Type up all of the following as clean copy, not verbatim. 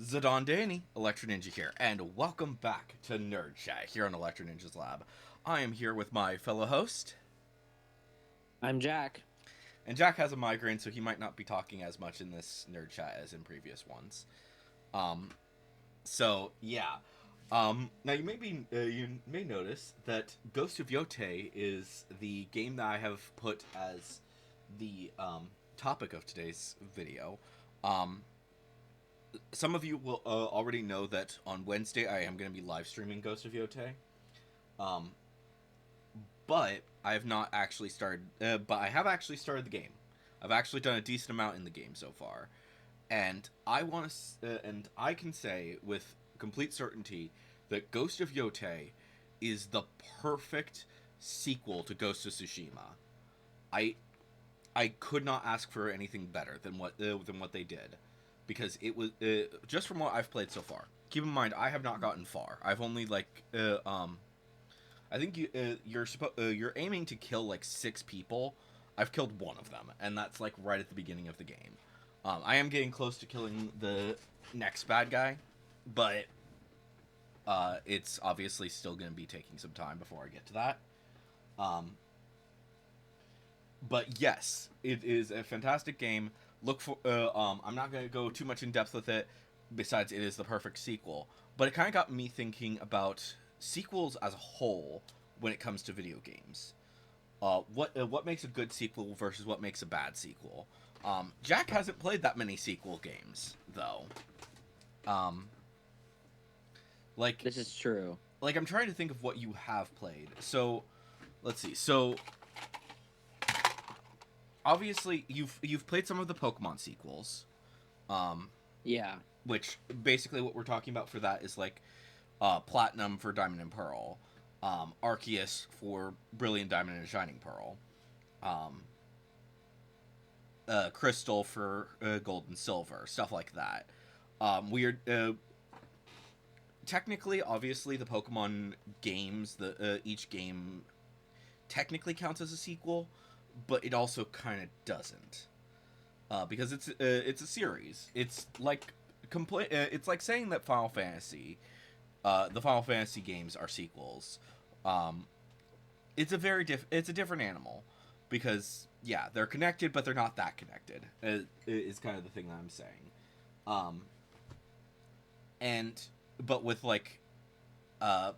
Zidane Danny, Electro Ninja here, and welcome back to Nerd Chat here on Electro Ninja's Lab. I am here with my fellow host, I'm Jack. and Jack has a migraine, so he might not be talking as much in this Nerd Chat as in previous ones. Um, so yeah. Now you may notice that Ghost of Yote is the game that I have put as the topic of today's video. Um, some of you will already know that on Wednesday I am going to be live streaming Ghost of Yote. Um, but I have not actually started. But I have actually started the game. I've actually done a decent amount in the game so far, and and I can say with complete certainty that Ghost of Yote is the perfect sequel to Ghost of Tsushima. I I could not ask for anything better than what they did, because it was just from what I've played so far. Keep in mind, I have not gotten far. I've only I think you're aiming to kill like 6 people. I've killed one of them, and that's like right at the beginning of the game. I am getting close to killing the next bad guy, but it's obviously still going to be taking some time before I get to that. Um, but yes, it is a fantastic game. Look for. I'm not going to go too much in depth with it. Besides, it is the perfect sequel. But it kind of got me thinking about sequels as a whole when it comes to video games. What makes a good sequel versus what makes a bad sequel? Jack hasn't played that many sequel games though. Um, like This is true. I'm trying to think of what you have played. So let's see. So obviously you've played some of the Pokemon sequels, um, Yeah. which basically what we're talking about for that is like Platinum for Diamond and Pearl, Arceus for Brilliant Diamond and Shining Pearl, um, Crystal for Gold and Silver, stuff like that. Weird. Technically, obviously, the Pokemon games, the each game technically counts as a sequel, but it also kind of doesn't, because it's a series. It's like It's like saying that the Final Fantasy games are sequels. Um, it's a different animal, because yeah, they're connected, but they're not that connected. Is kind of the thing that I'm saying. Um, and but with like uh,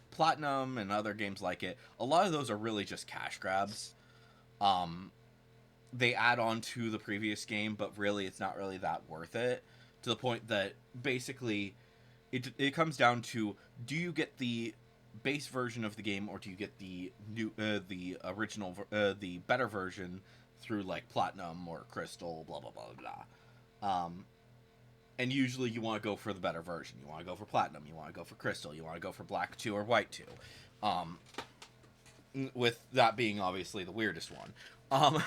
Platinum and other games like it, a lot of those are really just cash grabs. Um, they add on to the previous game, but really it's not really that worth it. To the point that basically it comes down to, do you get the base version of the game, or do you get the original the better version through like Platinum or Crystal, blah blah blah blah. And usually you want to go for the better version. You want to go for Platinum, you want to go for Crystal, you want to go for Black 2 or White 2. um with that being obviously the weirdest one. um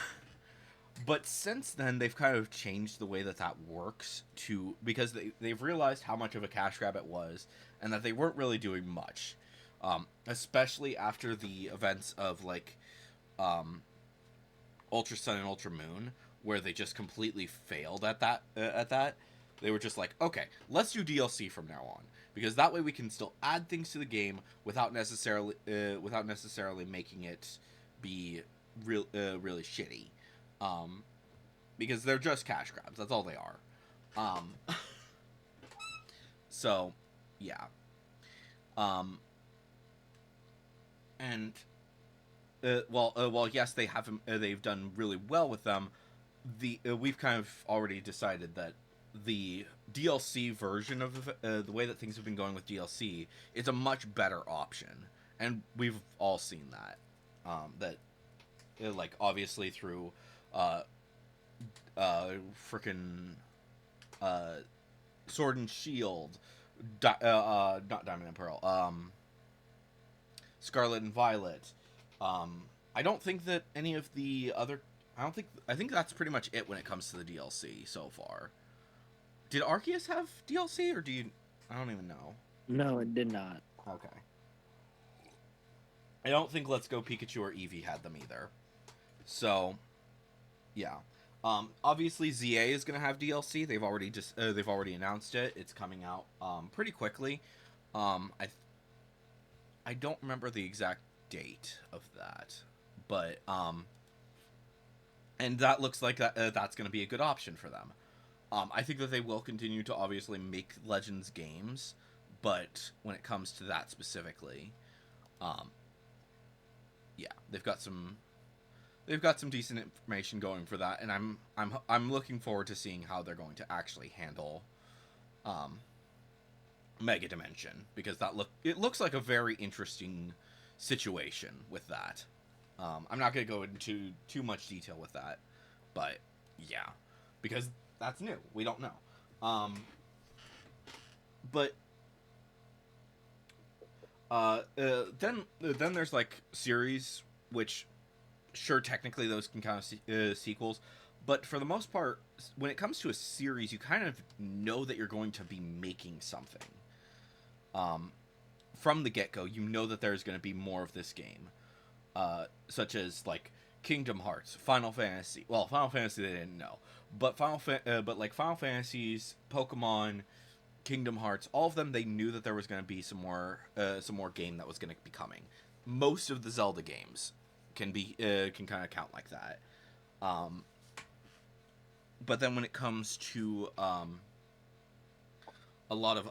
but since then they've kind of changed the way that works, to because they've realized how much of a cash grab it was, and that they weren't really doing much, especially after the events of like um, Ultra Sun and Ultra Moon, where they just completely failed at that. They were just like, okay, let's do DLC from now on, because that way we can still add things to the game without necessarily making it be really shitty. um, because they're just cash grabs. That's all they are. Um, so, yeah. Um, and well, yes, they've done really well with them. We've kind of already decided that the DLC version of the way that things have been going with DLC is a much better option, and we've all seen that. That like obviously through uh freaking uh Sword and Shield, not Diamond and Pearl, Scarlet and Violet. I don't think that any of the other. I think that's pretty much it when it comes to the DLC so far. Did Arceus have DLC, or do you? I don't even know. No, it did not. Okay. I don't think Let's Go Pikachu or Eevee had them either. So, yeah. Obviously ZA is gonna have DLC. They've already announced it. It's coming out pretty quickly. I don't remember the exact date of that, but and that looks like that's gonna be a good option for them. I think that they will continue to obviously make Legends games, but when it comes to that specifically, um, yeah, they've got some decent information going for that, and I'm looking forward to seeing how they're going to actually handle um, Mega Dimension, because it looks like a very interesting situation with that. I'm not gonna go into too much detail with that, but yeah, because that's new. We don't know. But then there's like series, which sure technically those can count as sequels, but for the most part, when it comes to a series, you kind of know that you're going to be making something. From the get-go, you know that there's going to be more of this game, such as like Kingdom Hearts, Final Fantasy. Well, Final Fantasy they didn't know, but like Final Fantasies, Pokemon, Kingdom Hearts, all of them, they knew that there was going to be some more game that was going to be coming. Most of the Zelda games can kind of count like that. But then when it comes to a lot of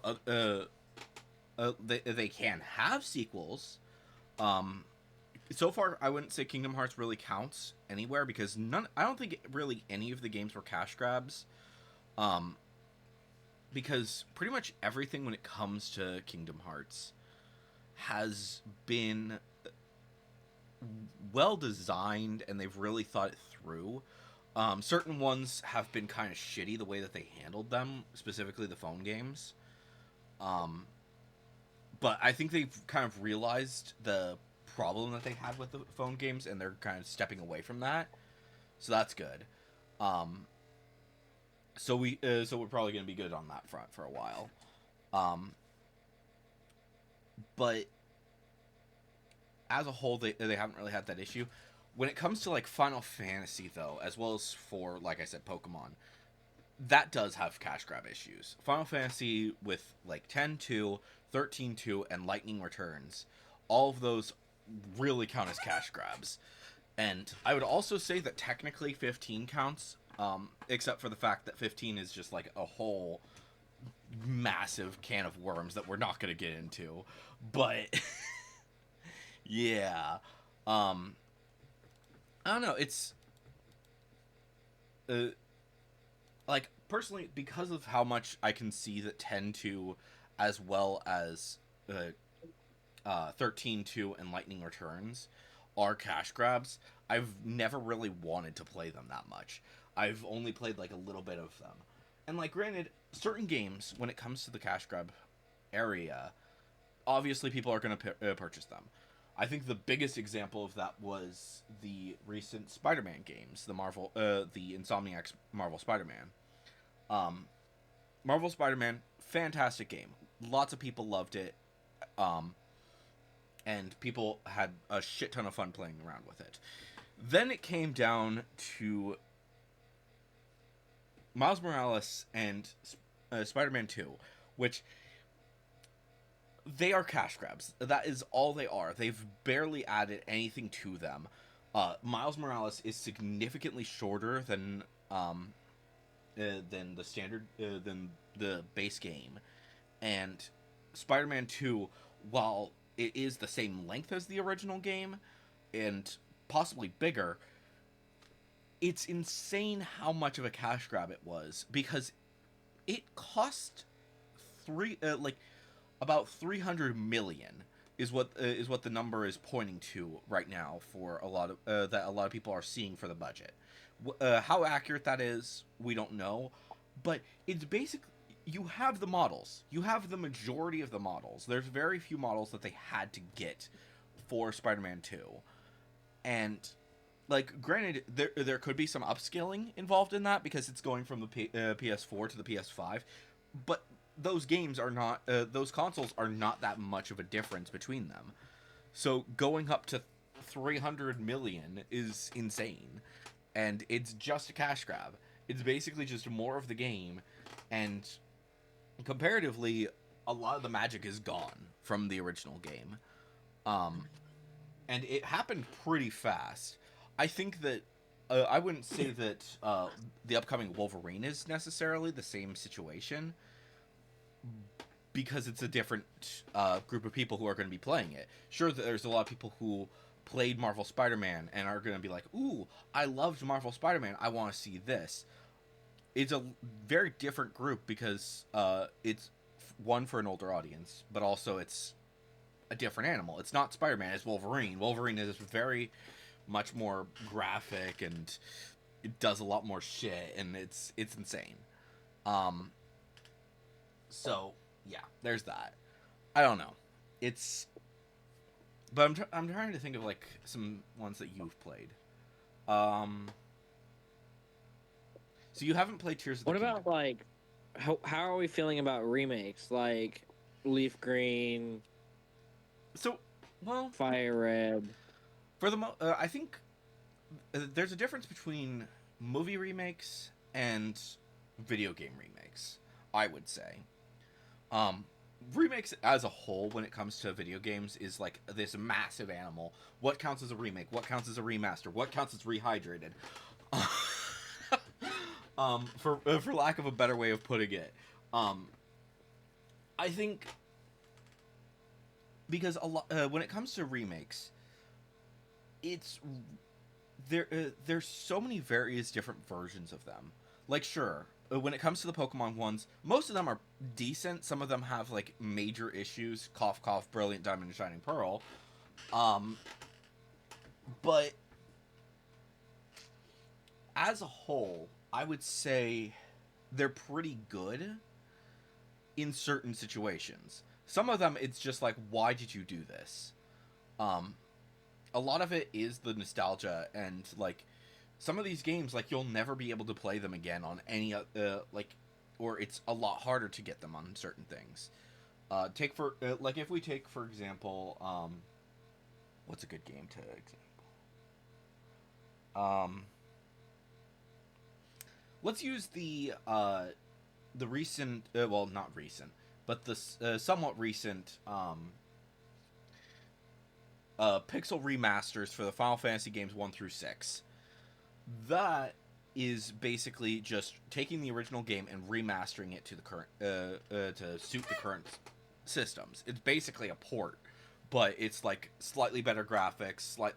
they can have sequels. So far, I wouldn't say Kingdom Hearts really counts anywhere, because I don't think really any of the games were cash grabs. Because pretty much everything when it comes to Kingdom Hearts has been well designed, and they've really thought it through. Certain ones have been kind of shitty the way that they handled them, specifically the phone games. But I think they've kind of realized the problem that they had with the phone games, and they're kind of stepping away from that. So that's good. So we're probably going to be good on that front for a while. But as a whole, they haven't really had that issue. When it comes to like Final Fantasy, though, as well as for, like I said, Pokemon, that does have cash grab issues. Final Fantasy with like 10-2, 13-2, and Lightning Returns, all of those really count as cash grabs. And I would also say that technically 15 counts, except for the fact that 15 is just like a whole massive can of worms that we're not going to get into. But yeah, I don't know. It's like personally, because of how much I can see that 10-2 as well as 13-2 and Lightning Returns are cash grabs, I've never really wanted to play them that much. I've only played like a little bit of them. And like, granted, certain games, when it comes to the cash grab area, obviously people are going to purchase them. I think the biggest example of that was the recent Spider-Man games, the Insomniac's Marvel Spider-Man. Marvel Spider-Man, fantastic game. Lots of people loved it. And people had a shit ton of fun playing around with it. Then it came down to Miles Morales and Spider-Man 2, which they are cash grabs. That is all they are. They've barely added anything to them. Miles Morales is significantly shorter than the standard than the base game, and Spider-Man 2, while it is the same length as the original game and possibly bigger, it's insane how much of a cash grab it was, because it cost about 300 million is what the number is pointing to right now for a lot of that a lot of people are seeing for the budget. How accurate that is, we don't know, but it's basically, you have the models. You have the majority of the models. There's very few models that they had to get for Spider-Man 2. And like, granted, there could be some upscaling involved in that, because it's going from the PS4 to the PS5, but those games are not those consoles are not that much of a difference between them. So going up to 300 million is insane. and it's just a cash grab. It's basically just more of the game, and comparatively, a lot of the magic is gone from the original game. Um, and it happened pretty fast. I think that I wouldn't say that the upcoming Wolverine is necessarily the same situation because it's a different group of people who are going to be playing it. Sure, there's a lot of people who played Marvel Spider-Man and are going to be like, "Ooh, I loved Marvel Spider-Man. I want to see this." It's a very different group because it's one for an older audience, but also it's a different animal. It's not Spider-Man, it's Wolverine. Wolverine is very much more graphic and it does a lot more shit and it's insane. Um so yeah, there's that. I don't know. It's but I'm trying to think of like some ones that you've played. Um so you haven't played Tears of the What Kingdom. about like how are we feeling about remakes like Leaf Green, So, well, Fire Red? for I think there's a difference between movie remakes and video game remakes. I would say, um, remakes as a whole, when it comes to video games, is like this massive animal. What counts as a remake? What counts as a remaster? What counts as rehydrated? For lack of a better way of putting it, um, I think because a lot when it comes to remakes, it's there's so many various different versions of them. Like, sure, when it comes to the Pokemon ones, most of them are decent. Some of them have like major issues. Cough, cough. Brilliant Diamond and Shining Pearl. Um, but as a whole, I would say they're pretty good in certain situations. Some of them, it's just like, why did you do this? Um, a lot of it is the nostalgia and like some of these games like you'll never be able to play them again on any like or it's a lot harder to get them on certain things. Take for like if we take for example what's a good game to example? Let's use the recent well, not recent, but the somewhat recent pixel remasters for the Final Fantasy games 1 through 6. That is basically just taking the original game and remastering it to the current to suit the current systems. It's basically a port, but it's like slightly better graphics, a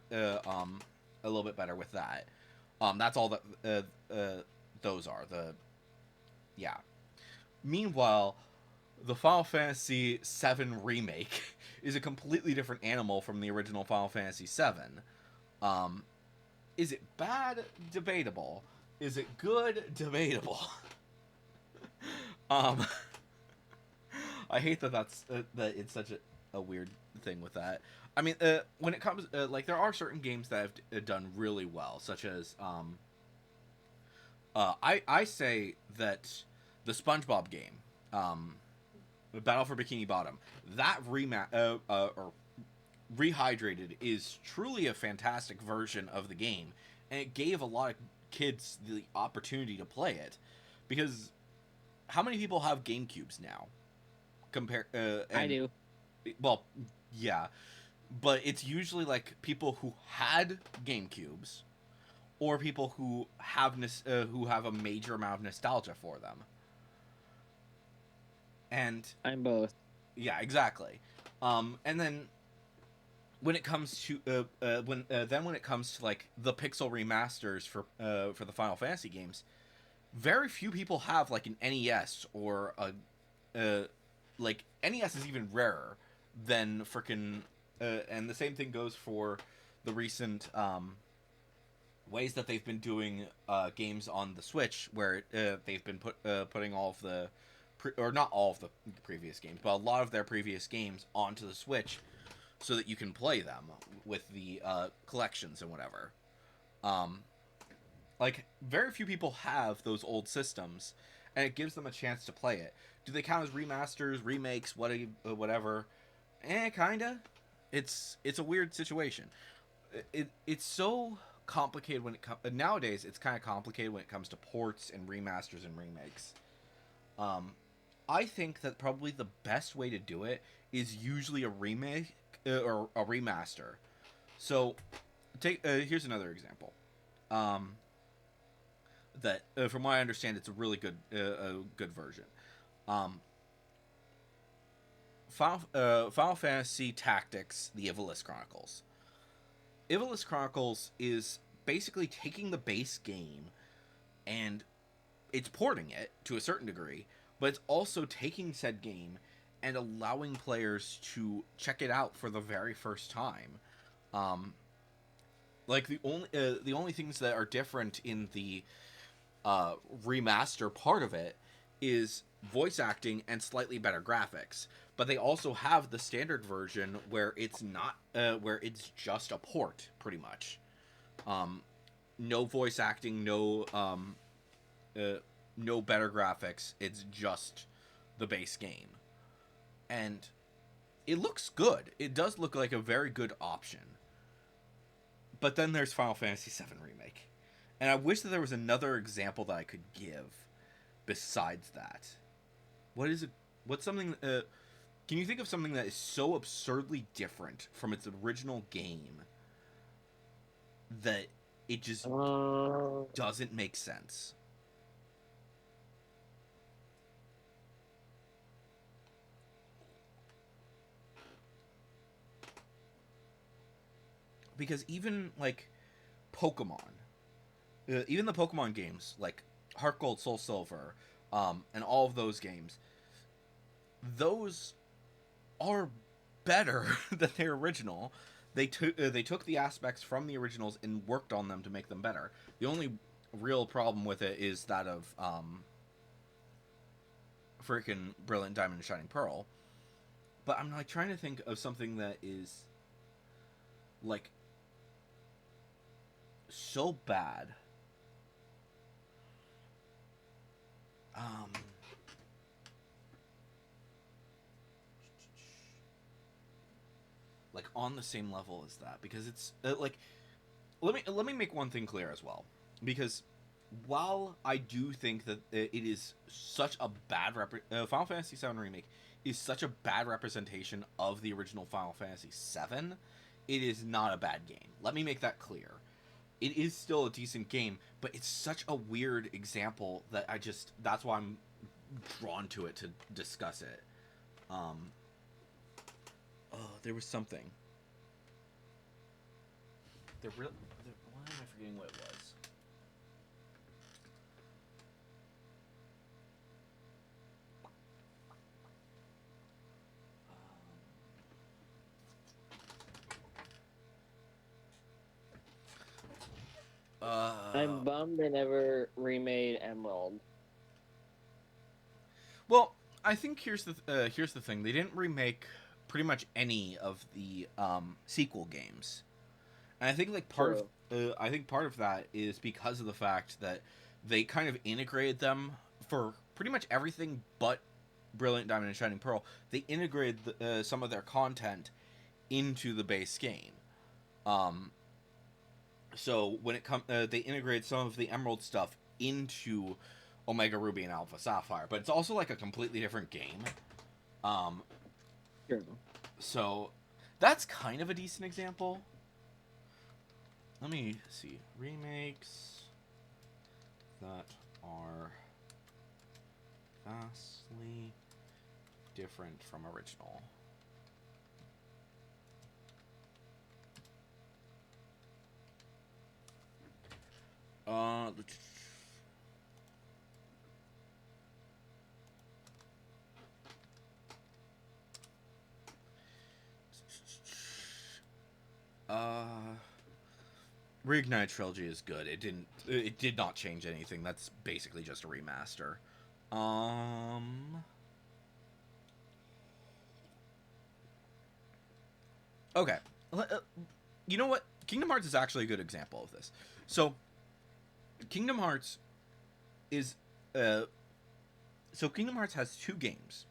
little bit better with that. That's all that those are. The yeah. Meanwhile, the Final Fantasy VII remake is a completely different animal from the original Final Fantasy VII. Is it bad? Debatable. Is it good? Debatable. um, I hate that it's such a weird thing with that. I mean, when it comes like there are certain games that have done really well, such as I say that the SpongeBob game, Battle for Bikini Bottom, that or Rehydrated is truly a fantastic version of the game, and it gave a lot of kids the opportunity to play it, because how many people have GameCubes now? I do. Well, yeah, but it's usually like people who had GameCubes or people who have a major amount of nostalgia for them. And I'm both. yeah, exactly. And then when it comes to when it comes to like the pixel remasters for the Final Fantasy games, very few people have like an NES or a like NES is even rarer than freaking and the same thing goes for the recent ways that they've been doing games on the Switch, where they've been putting all of the or not all of the previous games, but a lot of their previous games onto the Switch, so that you can play them with the collections and whatever. Like very few people have those old systems, and it gives them a chance to play it. Do they count as remasters, remakes, whatever? Kinda. It's a weird situation. It's so complicated when it comes nowadays. It's kind of complicated when it comes to ports and remasters and remakes. I think that probably the best way to do it is usually a remake or a remaster. So, take here's another example. That from what I understand, it's a good version. Um, Final Fantasy Tactics: The Ivalice Chronicles. Ivalice Chronicles is basically taking the base game and it's porting it to a certain degree, but it's also taking said game and allowing players to check it out for the very first time. Um, like the only things that are different in the remaster part of it is voice acting and slightly better graphics. But they also have the standard version where it's not where it's just a port, pretty much. No voice acting, no better graphics. It's just the base game, and it looks good. It does look like a very good option. But then there's Final Fantasy VII Remake, and I wish that there was another example that I could give besides that. What is it? What's something? Can you think of something that is so absurdly different from its original game that it just doesn't make sense? Because even like Pokemon, even the Pokemon games like Heart Gold, Soul Silver, and all of those games, those are better than their original. They took the aspects from the originals and worked on them to make them better. The only real problem with it is that of freaking Brilliant Diamond and Shining Pearl. But I'm like trying to think of something that is like so bad. Like on the same level as that, because it's like let me make one thing clear as well, because while I do think that it is such a bad Final Fantasy VII Remake is such a bad representation of the original Final Fantasy VII, it is not a bad game. Let me make that clear. It is still a decent game, but it's such a weird example that that's why I'm drawn to it to discuss it. There was something. Why am I forgetting what it was? I'm bummed they never remade Emerald. Well, I think here's the thing. They didn't remake pretty much any of the sequel games, and I think like part of that is because of the fact that they kind of integrated them for pretty much everything but Brilliant Diamond and Shining Pearl. They integrated some of their content into the base game. So when they integrated some of the Emerald stuff into Omega Ruby and Alpha Sapphire, but it's also like a completely different game. True. So that's kind of a decent example. Let me see. Remakes that are vastly different from original. Reignite Trilogy is good. It did not change anything. That's basically just a remaster. Okay. You know what? Kingdom Hearts is actually a good example of this. So, Kingdom Hearts is Kingdom Hearts has two games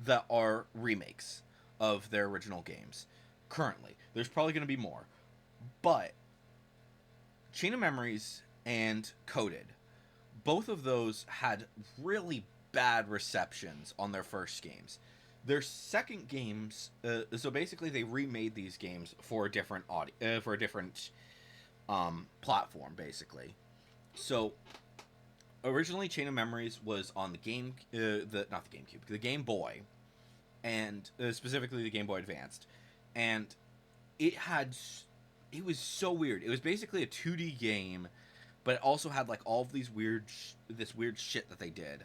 that are remakes of their original games. Currently, there's probably going to be more, but Chain of Memories and Coded, both of those had really bad receptions on their first games. Their second games, so basically they remade these games for a different for a different platform, basically. So originally, Chain of Memories was on the the not the GameCube, the Game Boy, and specifically the Game Boy Advanced, and it had it was so weird. It was basically a 2D game, but it also had like all of these this weird shit that they did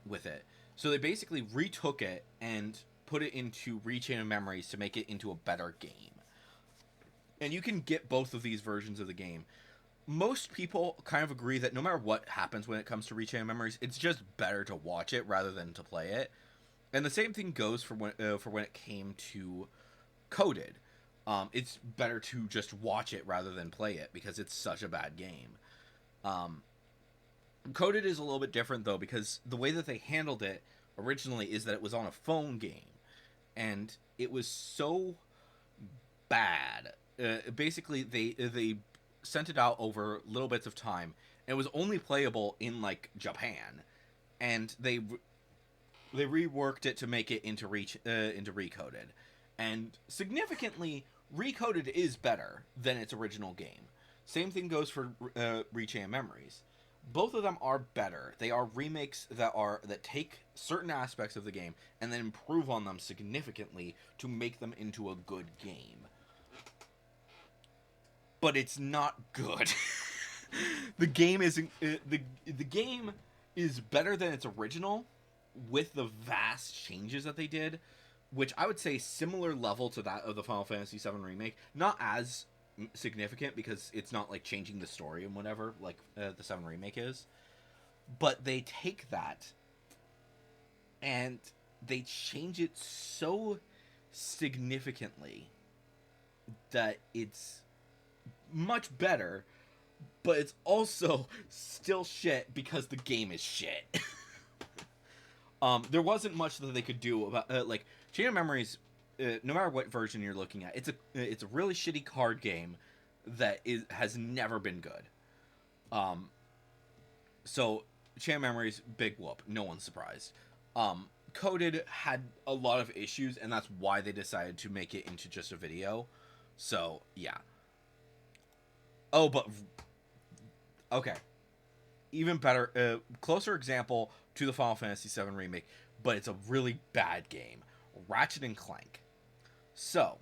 with it. So they basically retook it and put it into Chain of Memories to make it into a better game. And you can get both of these versions of the game. Most people kind of agree that no matter what happens when it comes to Chain of Memories, it's just better to watch it rather than to play it. And the same thing goes for when it came to Coded. It's better to just watch it rather than play it because it's such a bad game. Coded is a little bit different though, because the way that they handled it originally is that it was on a phone game, and it was so bad. Basically, they sent it out over little bits of time, and it was only playable in like Japan, and they reworked it to make it into Recoded, and significantly, Recoded is better than its original game. Same thing goes for Chain of Memories. Both of them are better. They are remakes that take certain aspects of the game and then improve on them significantly to make them into a good game. But it's not good. The game isn't the game is better than its original with the vast changes that they did, which I would say similar level to that of the Final Fantasy VII remake. Not as significant because it's not like changing the story and whatever like the 7 remake is, but they take that and they change it so significantly that it's much better, but it's also still shit because the game is shit. There wasn't much that they could do about like Chain of Memories. No matter what version you're looking at, it's a really shitty card game that has never been good. So Chain of Memories, big whoop, no one's surprised. Coded had a lot of issues, and that's why they decided to make it into just a video. So yeah. Oh, but okay, even better, closer example to the Final Fantasy VII remake, but it's a really bad game. Ratchet and Clank. So,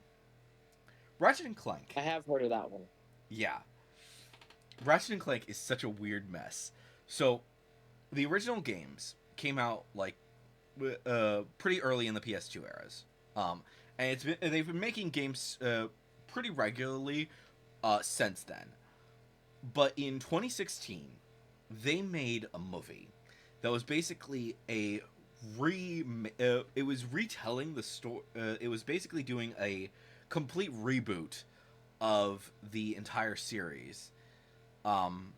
Ratchet and Clank. I have heard of that one. Yeah. Ratchet and Clank is such a weird mess. So, the original games came out like pretty early in the PS2 eras. And they've been making games pretty regularly since then. But in 2016, they made a movie that was basically it was retelling the story. It was basically doing a complete reboot of the entire series, from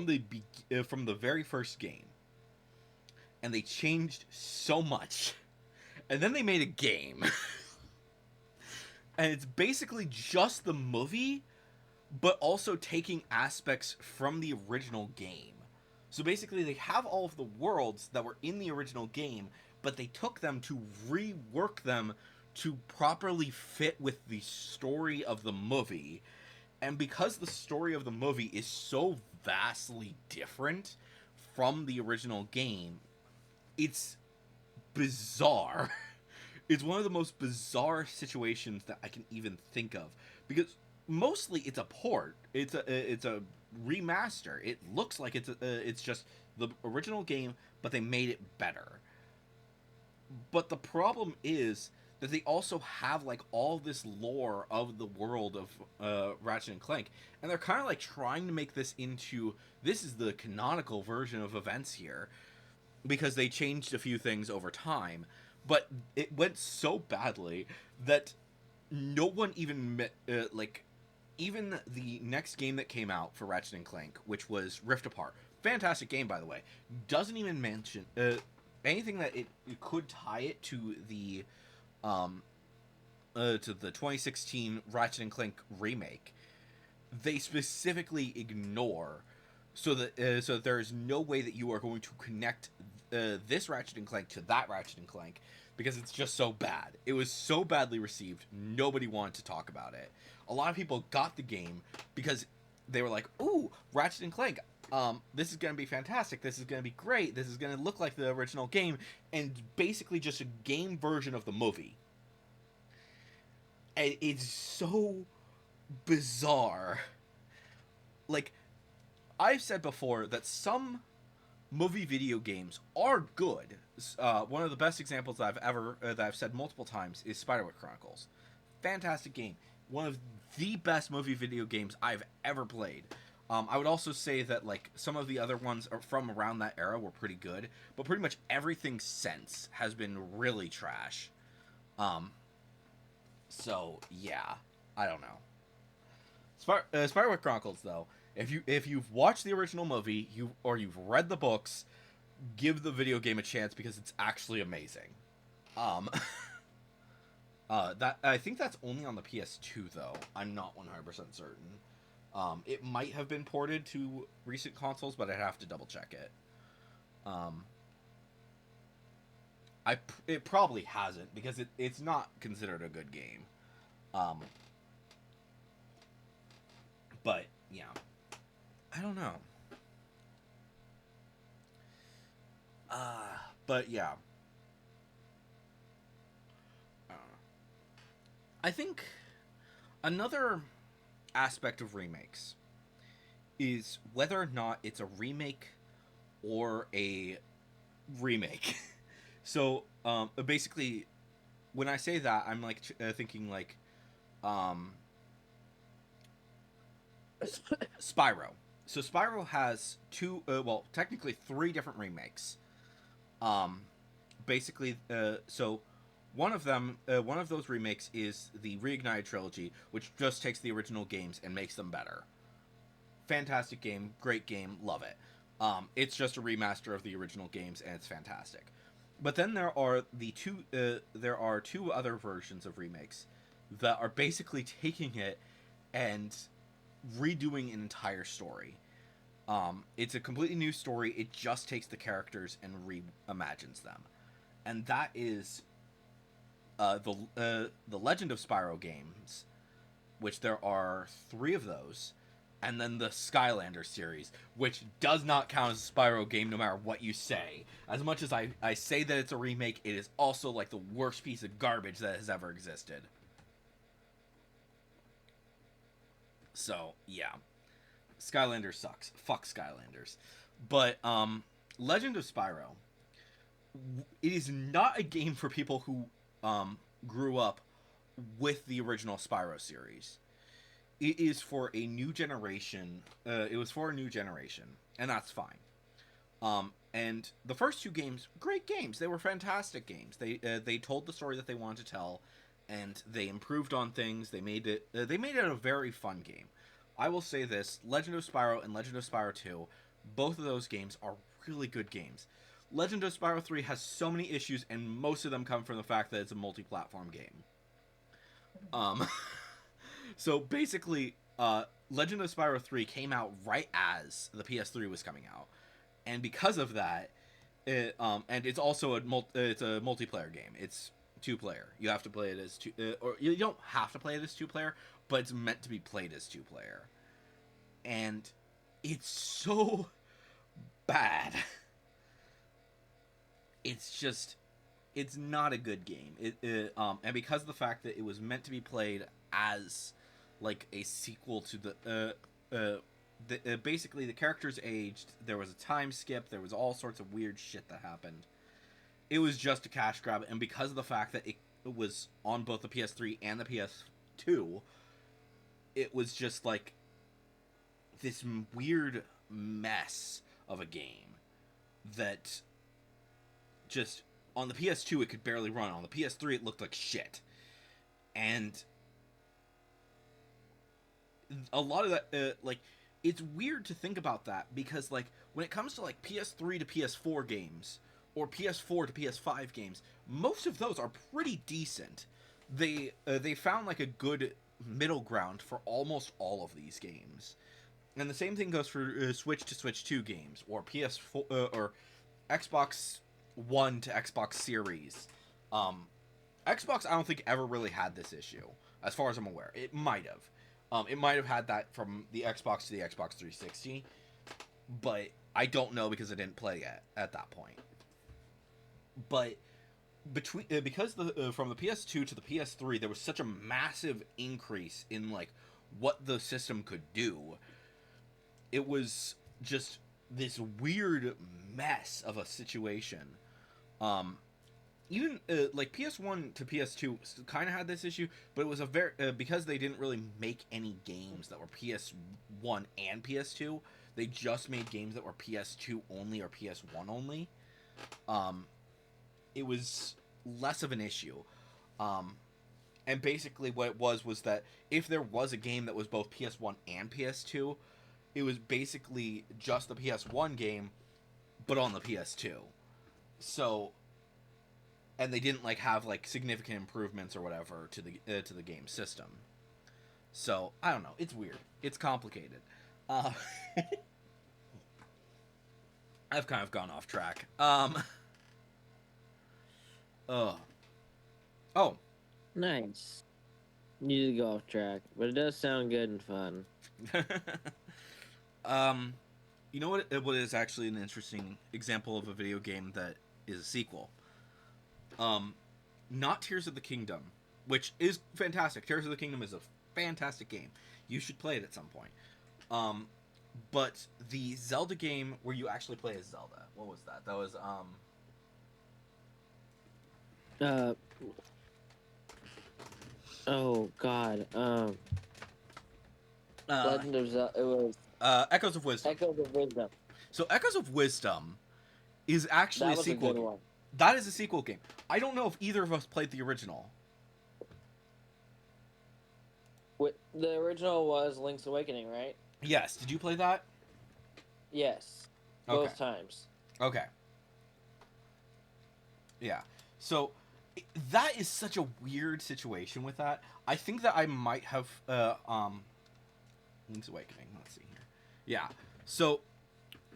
the very first game, and they changed so much, and then they made a game, and it's basically just the movie, but also taking aspects from the original game. So basically, they have all of the worlds that were in the original game, but they took them to rework them to properly fit with the story of the movie. And because the story of the movie is so vastly different from the original game, it's bizarre. It's one of the most bizarre situations that I can even think of, because mostly it's a port. It's a remaster. It looks like it's just the original game, but they made it better. But the problem is that they also have like all this lore of the world of Ratchet and Clank, and they're kind of like trying to make this is the canonical version of events here, because they changed a few things over time, but it went so badly that no one even even the next game that came out for Ratchet and Clank, which was Rift Apart, fantastic game by the way, doesn't even mention anything that it could tie it to the 2016 Ratchet and Clank remake. they specifically ignore, so that there is no way that you are going to connect this Ratchet and Clank to that Ratchet and Clank, because it's just so bad. It was so badly received, nobody wanted to talk about it. A lot of people got the game because they were like, "Ooh, Ratchet and Clank, this is gonna be fantastic. This is gonna be great. This is gonna look like the original game," and basically just a game version of the movie. And it's so bizarre. Like, I've said before that some movie video games are good. One of the best examples that I've said multiple times is Spiderwick Chronicles. Fantastic game. One of the best movie video games I've ever played. I would also say that like some of the other ones from around that era were pretty good, but pretty much everything since has been really trash. So yeah, I don't know. Spiderwick Chronicles, though, if you've watched the original movie, you've read the books, give the video game a chance because it's actually amazing. Um, that I think that's only on the PS2 though. I'm not 100% certain. It might have been ported to recent consoles, but I'd have to double check it. It probably hasn't because it's not considered a good game. But yeah, I don't know. But yeah, I think another aspect of remakes is whether or not it's a remake or a remake. So basically, when I say that, I'm like thinking like Spyro. So Spyro has technically three different remakes. Basically, so one of those remakes is the Reignited trilogy, which just takes the original games and makes them better. Fantastic game, great game, love it. It's just a remaster of the original games, and it's fantastic. But then there are two other versions of remakes that are basically taking it and redoing an entire story. It's a completely new story. It just takes the characters and reimagines them, and that is the Legend of Spyro games, which there are 3 of those, and then the Skylander series, which does not count as a Spyro game no matter what you say. As much as I say that it's a remake, it is also like the worst piece of garbage that has ever existed. So, yeah. Skylanders sucks. Fuck Skylanders. But, Legend of Spyro, it is not a game for people who, grew up with the original Spyro series. It is for a new generation. It was for a new generation, and that's fine. And the first 2 games, great games. They were fantastic games. They told the story that they wanted to tell, and they improved on things. They made it a very fun game. I will say this: Legend of Spyro and Legend of Spyro 2, both of those games are really good games. Legend of Spyro 3 has so many issues, and most of them come from the fact that it's a multi-platform game. So basically, Legend of Spyro 3 came out right as the PS3 was coming out, and because of that, and it's also it's a multiplayer game. It's 2-player. You have to play it as 2, or you don't have to play it as 2-player, but it's meant to be played as 2-player, and it's so bad. It's not a good game. And because of the fact that it was meant to be played as like a sequel to basically the characters aged. There was a time skip. There was all sorts of weird shit that happened. It was just a cash grab, and because of the fact that it was on both the PS3 and the PS2, it was just like this weird mess of a game that just on the PS2 it could barely run. On the PS3 it looked like shit. And a lot of that like it's weird to think about that, because like when it comes to like PS3 to PS4 games or PS4 to PS5 games, most of those are pretty decent. They found like a good middle ground for almost all of these games. And the same thing goes for Switch to Switch 2 games, or PS4 or Xbox One to Xbox Series. Xbox, I don't think ever really had this issue, as far as I'm aware. It might have. It might have had that from the Xbox to the Xbox 360, but I don't know because I didn't play it at that point. But between because the from the PS2 to the PS3, there was such a massive increase in like what the system could do. It was just this weird mess of a situation. Even like PS1 to PS2 kind of had this issue, but it was a very because they didn't really make any games that were PS1 and PS2. They just made games that were PS2 only or PS1 only. It was less of an issue. And basically what it was that if there was a game that was both PS1 and PS2, it was basically just the PS1 game, but on the PS2. So, and they didn't like have like significant improvements or whatever to the game system. So I don't know. It's weird. It's complicated. I've kind of gone off track. Oh. Nice. You did go off track, but it does sound good and fun. You know what is actually an interesting example of a video game that is a sequel? Not Tears of the Kingdom, which is fantastic. Tears of the Kingdom is a fantastic game. You should play it at some point. But the Zelda game where you actually play as Zelda, what was that? That was Oh God. Legend of Zelda. It was Echoes of Wisdom. Echoes of Wisdom. So Echoes of Wisdom is actually That was a sequel. a good one. That is a sequel game. I don't know if either of us played the original. The original was Link's Awakening, right? Yes. Did you play that? Yes. Okay. Both times. Okay. Yeah. So that is such a weird situation with that. I think that I might have Link's Awakening. Let's see here. Yeah. So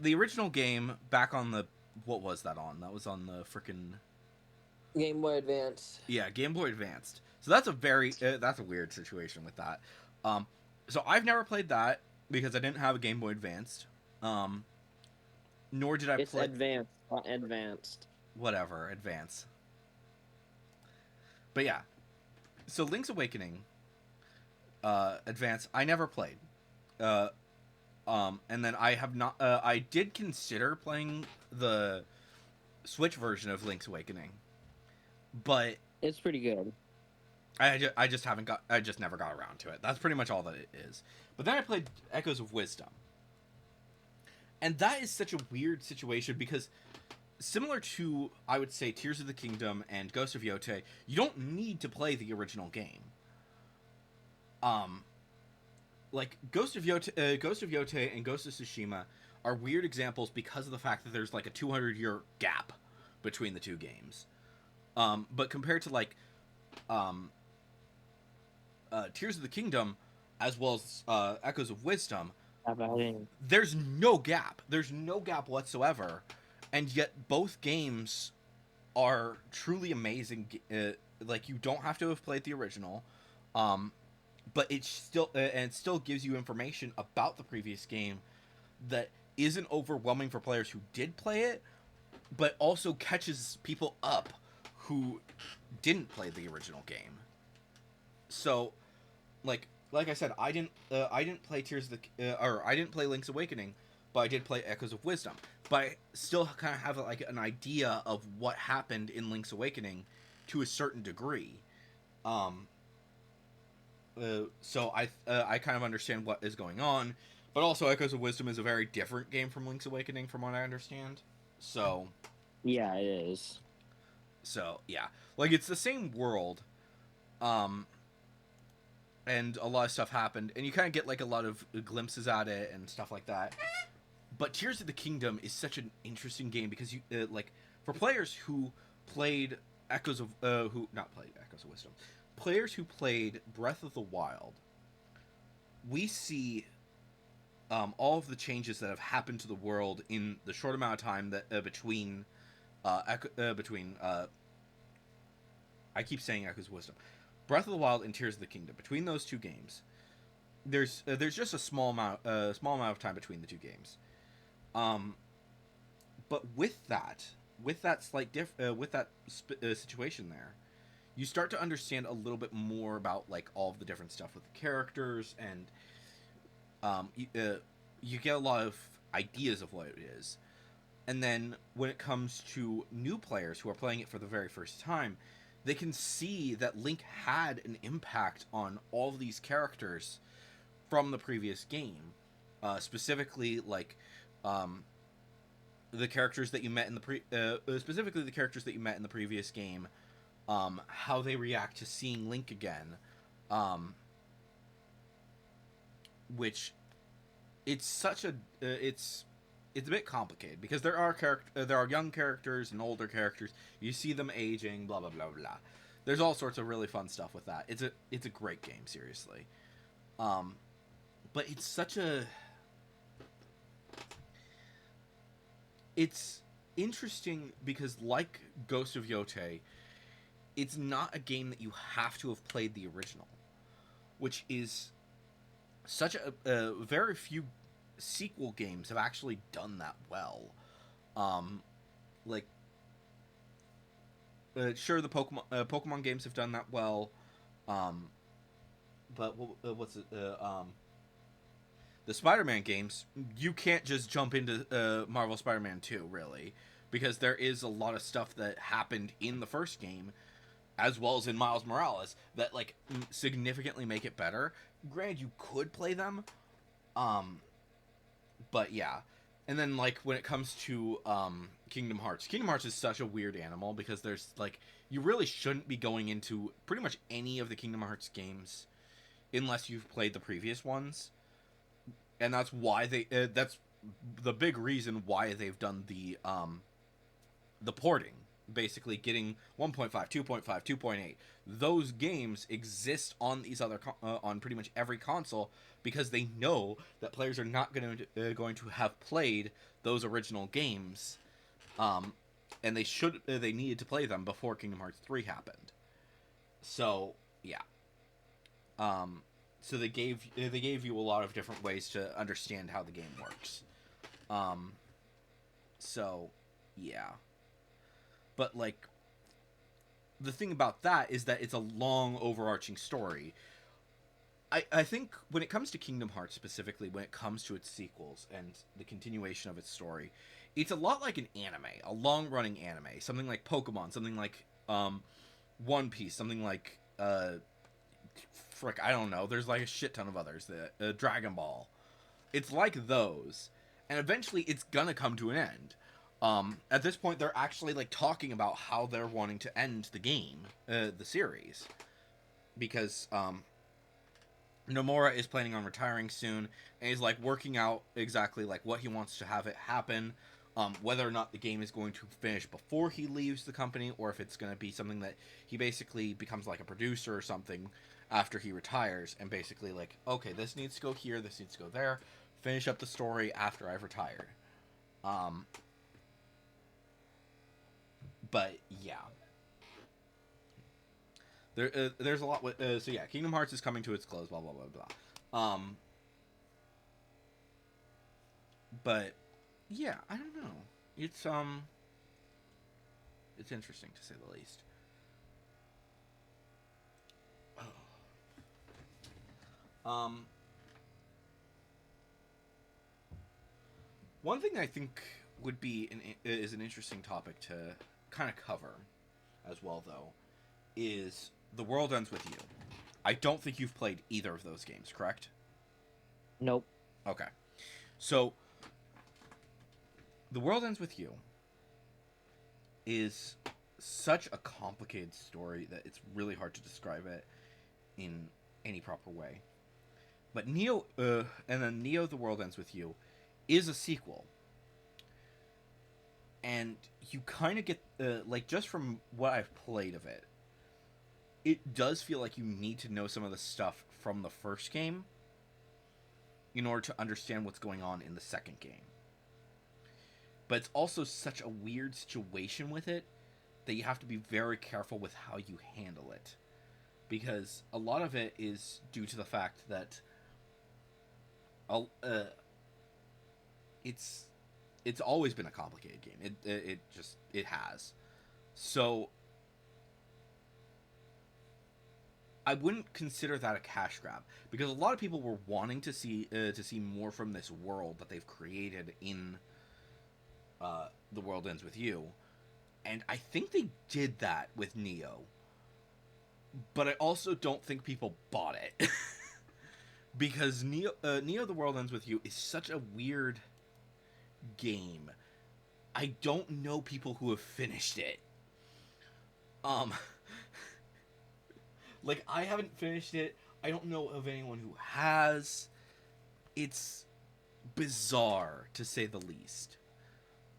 the original game back on the what was that on? That was on the frickin' Game Boy Advance. Yeah, Game Boy Advanced. So that's a very that's a weird situation with that. So I've never played that because I didn't have a Game Boy Advanced. Nor did I It's play advanced, not advanced. whatever advance. But yeah, so Link's Awakening, Advance, I never played. And then I have not. I did consider playing the Switch version of Link's Awakening, but It's pretty good. I just haven't got. I just never got around to it. That's pretty much all that it is. But then I played Echoes of Wisdom, and that is such a weird situation because similar to, I would say, Tears of the Kingdom and Ghost of Yotei, you don't need to play the original game. Like Ghost of Yotei and Ghost of Tsushima are weird examples because of the fact that there's like a 200-year gap between the two games. But compared to like Tears of the Kingdom, as well as Echoes of Wisdom, there's no gap. There's no gap whatsoever. And yet both games are truly amazing. Like, you don't have to have played the original, but it still gives you information about the previous game that isn't overwhelming for players who did play it, but also catches people up who didn't play the original game. So, like I said, I didn't play I didn't play Link's Awakening, but I did play Echoes of Wisdom. But I still kind of have like an idea of what happened in Link's Awakening to a certain degree. So I kind of understand what is going on, but also Echoes of Wisdom is a very different game from Link's Awakening, from what I understand. So yeah, it is. So yeah, like it's the same world, and a lot of stuff happened, and you kind of get like a lot of glimpses at it and stuff like that. But Tears of the Kingdom is such an interesting game because you like for players who played Echoes of who not played Echoes of Wisdom, players who played Breath of the Wild, we see all of the changes that have happened to the world in the short amount of time that between I keep saying Echoes of Wisdom, Breath of the Wild and Tears of the Kingdom. Between those two games, there's just a small amount of time between the two games. But with that situation there, you start to understand a little bit more about like all of the different stuff with the characters, and you get a lot of ideas of what it is. And then when it comes to new players who are playing it for the very first time, they can see that Link had an impact on all of these characters from the previous game, specifically like the characters that you met in specifically the characters that you met in the previous game, how they react to seeing Link again, which it's such a it's a bit complicated because there are young characters and older characters. You see them aging, blah blah blah blah. There's all sorts of really fun stuff with that. It's a great game, seriously. But it's such a it's interesting because, like Ghost of Yotei, it's not a game that you have to have played the original, which is such a very few sequel games have actually done that well. Like, sure, the Pokemon games have done that well, but what's it? The Spider-Man games, you can't just jump into Marvel Spider-Man 2, really, because there is a lot of stuff that happened in the first game, as well as in Miles Morales, that like significantly make it better. Granted, you could play them, but yeah. And then like when it comes to Kingdom Hearts is such a weird animal because there's like you really shouldn't be going into pretty much any of the Kingdom Hearts games unless you've played the previous ones. And that's why that's the big reason why they've done the porting, basically getting 1.5, 2.5, 2.8. Those games exist on these other on pretty much every console because they know that players are not going to have played those original games, and they needed to play them before Kingdom Hearts 3 happened. So yeah. So they gave you a lot of different ways to understand how the game works. So yeah. But like the thing about that is that it's a long overarching story. I think when it comes to Kingdom Hearts specifically, when it comes to its sequels and the continuation of its story, it's a lot like an anime, a long running anime, something like Pokemon, something like One Piece, something like I don't know. There's like a shit ton of others. Dragon Ball. It's like those, and eventually it's gonna come to an end. At this point, they're actually like talking about how they're wanting to end the game, the series, because Nomura is planning on retiring soon, and he's like working out exactly like what he wants to have it happen. Whether or not the game is going to finish before he leaves the company, or if it's going to be something that he basically becomes like a producer or something after he retires, and basically like, okay, this needs to go here, this needs to go there, finish up the story after I've retired. But yeah, there's a lot with so yeah, Kingdom Hearts is coming to its close, blah blah blah blah. But yeah, I don't know. It's interesting to say the least. One thing I think would be is an interesting topic to kind of cover as well, though, is The World Ends With You. I don't think you've played either of those games, correct? Nope. Okay. So, The World Ends With You is such a complicated story that it's really hard to describe it in any proper way. But Neo, and then Neo: The World Ends With You is a sequel. And you kind of get, like, just from what I've played of it, it does feel like you need to know some of the stuff from the first game in order to understand what's going on in the second game. But it's also such a weird situation with it that you have to be very careful with how you handle it. Because a lot of it is due to the fact that it's always been a complicated game. It has. So I wouldn't consider that a cash grab, because a lot of people were wanting to see more from this world that they've created in The World Ends With You, and I think they did that with Neo. But I also don't think people bought it. Because Neo The World Ends With You is such a weird game. I don't know people who have finished it. Like, I haven't finished it. I don't know of anyone who has. It's bizarre, to say the least.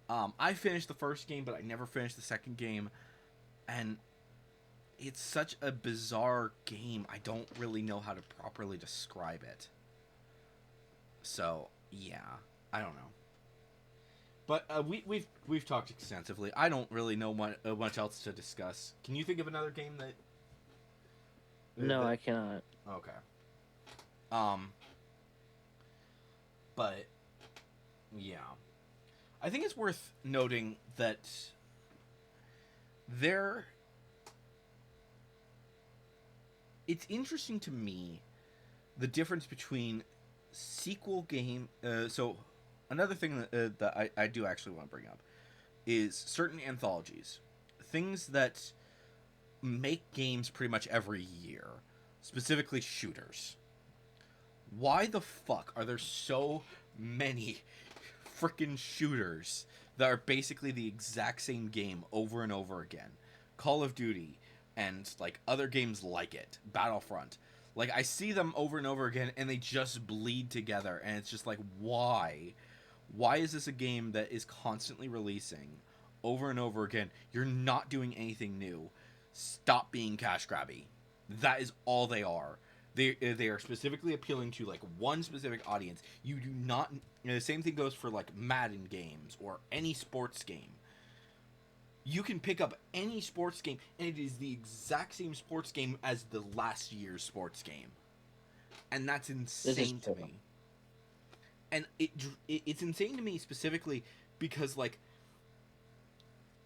I finished the first game, but I never finished the second game. And it's such a bizarre game, I don't really know how to properly describe it. So, yeah. I don't know. But we've talked extensively. I don't really know much else to discuss. Can you think of another game that... No, I cannot. Okay. But yeah, I think it's worth noting that it's interesting to me the difference between sequel game. So another thing that I do actually want to bring up is certain anthologies, things that make games pretty much every year, specifically shooters. Why the fuck are there so many freaking shooters that are basically the exact same game over and over again? Call of Duty and like other games like it, Battlefront. Like, I see them over and over again and they just bleed together, and it's just like, why? Why is this a game that is constantly releasing over and over again? You're not doing anything new. Stop being cash grabby. That is all they are. They are specifically appealing to like one specific audience. You do not. The same thing goes for like Madden games or any sports game. You can pick up any sports game, and it is the exact same sports game as the last year's sports game, and that's insane to me. And it's insane to me specifically because, like,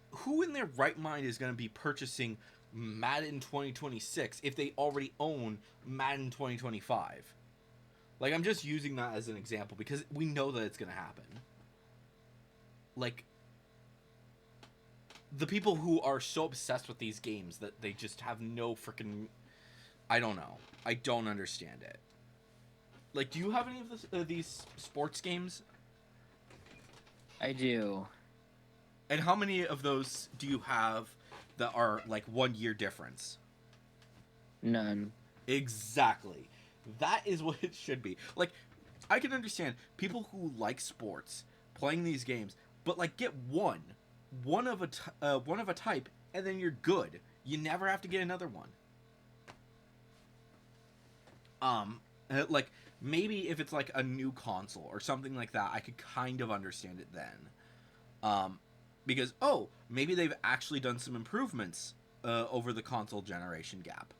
who in their right mind is going to be purchasing Madden 2026 if they already own Madden 2025? Like, I'm just using that as an example because we know that it's going to happen. Like, the people who are so obsessed with these games that they just have no freaking... I don't know. I don't understand it. Like, do you have any of these sports games? I do. And how many of those do you have that are, like, 1 year difference? None. Exactly. That is what it should be. Like, I can understand people who like sports playing these games, but, like, get one of a type, and then you're good. You never have to get another one. Like, maybe if it's, like, a new console or something like that, I could kind of understand it then. Because, oh, maybe they've actually done some improvements over the console generation gap.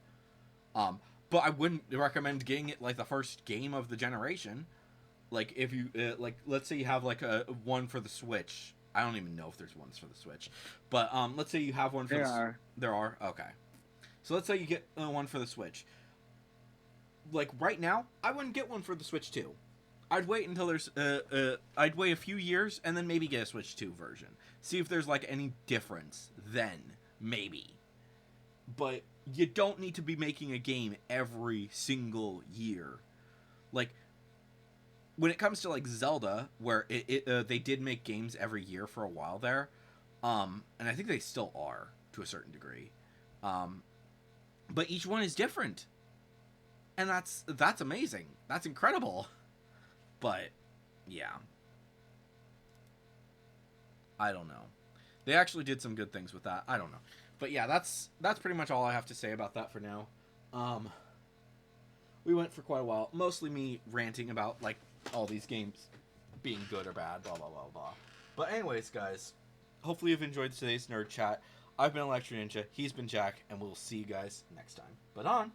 But I wouldn't recommend getting it, like, the first game of the generation. Like, if you, like, let's say you have, like, a one for the Switch. I don't even know if there's ones for the Switch. But, let's say you have one for There are? Okay. So let's say you get one for the Switch. Like, right now, I wouldn't get one for the Switch 2. I'd wait until there's, I'd wait a few years and then maybe get a Switch 2 version. See if there's, like, any difference then. Maybe. But you don't need to be making a game every single year. Like, when it comes to, like, Zelda, where they did make games every year for a while there, and I think they still are, to a certain degree. But each one is different. And that's amazing. That's incredible. But, yeah. I don't know. They actually did some good things with that. I don't know. But yeah, that's pretty much all I have to say about that for now. We went for quite a while, mostly me ranting about like all these games being good or bad, blah blah blah blah. But anyways, guys, hopefully you've enjoyed today's nerd chat. I've been Electro Ninja, he's been Jack, and we'll see you guys next time. But on.